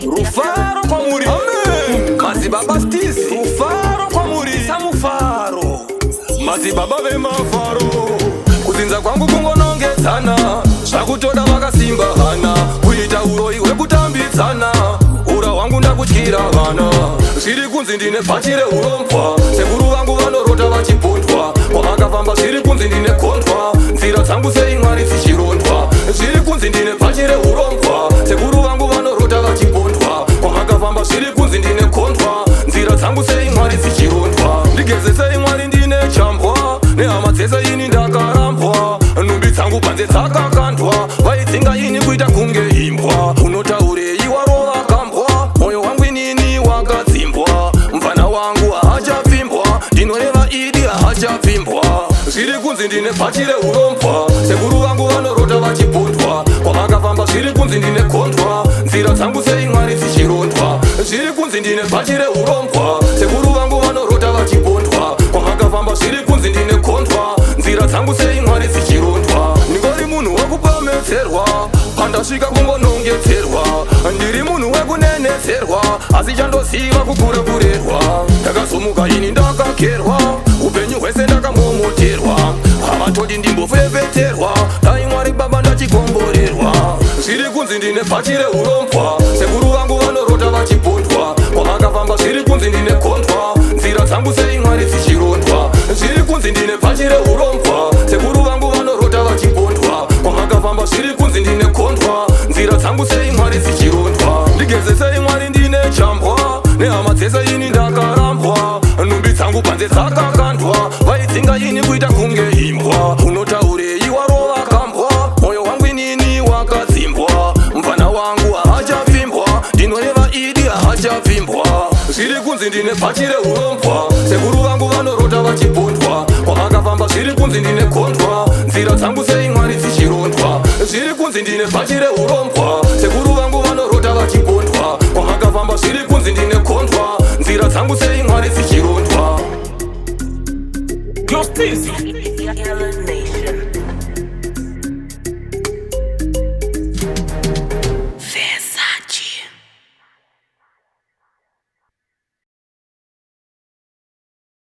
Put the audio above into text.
Rufaro kwa muri Mazibaba stizi Rufaro kwa muri Samufaro Mazibaba ve mafaro Kuzinza kwangu kungonongezana Shakutoda wakasimba hana Kuita uroi wekutambizana Ura wangu ndakuchira vana Shiri kunzi ndine pachire urompwa Sekuru wangu vanorota vachipondwa Wamakafamba shiri kunzi ndine kontwa Nzira dzangu seimwari zichirondwa Shiri kunzi ndine pachire urompwa Sekuru wangu vanorota vachipondwa Wamakafamba shiri kunzi ndine kontwa Nzira dzangu seimwari zichirondwa Ndigeze seimwari ndine chambwa Nehama dzese ini ndakarambwa Numbi dzangu panze dzakakandwa Vaidzinga ini kuita kunge imbwa Unotaurei warova kambwa Moyo wangu inini wakadzimbwa Mfana wangu hachapfimbwa Ndinoreva idi hachapfimbwa Zviri kunzi ndine pachire urompwa Sekuru vangu vanorota vachipondwa Kwamakafamba zviri kunzi ndine kondwa Nzira dzangu seimwari zichirondwa Zviri kunzi ndine pachire urompwa Sekuru vangu vanorota vachipondwa Kwamakafamba zviri kunzi ndine kondwa Nzira dzangu seimwari zichirondwa Ndingori munhu wekupametserwa Pandasvika kungonongedzerwa Ndiri munhu wekunenetserwa Asi chandoziva kukura kurerwa Ndakazomuka ini ndakakerwa Upenyu hwese ndakamomoterwa Havatodi ndimbofefeterwa Dai Mwari baba ndachikomborerwa Zviri kunzi ndine pachire urompwa Sekuru vangu vanorota vachipondwa Kwamakafamba zviri kunzi ndine kondwa Nzira dzangu seimwari zichirondwa Zviri kunzi ndine pachire urompwa Sekuru vangu vanorota vachipondwa Kwamakafamba zviri kunzi ndine kondwa Nzira dzangu seimwari zichirondwa Ndigeze seimwari ndine chambwa Nehama dzese ini ndakarambwa Numbi dzangu panze dzakakandwa Vaidzinga ini kuita kunge imbwa Unotaurei warova kambwa Moyo wangu inini wakadzimbwa Mfana wangu hachapfimbwa Ndinoreva idi hachapfimbwa Zviri kunzi ndine pachire urompwa Sekuru vangu vanorota vachipondwa Kwamakafamba zviri kunzi ndine kondwa Nzira dzangu seimwari zichirondwa Zviri kunzi ndine pachire urompwa Sekuru vangu vanorota vachipondwa Kwamakafamba zviri kunzi ndine kondwa Nzira dzangu seimwari zichirondwa Justice.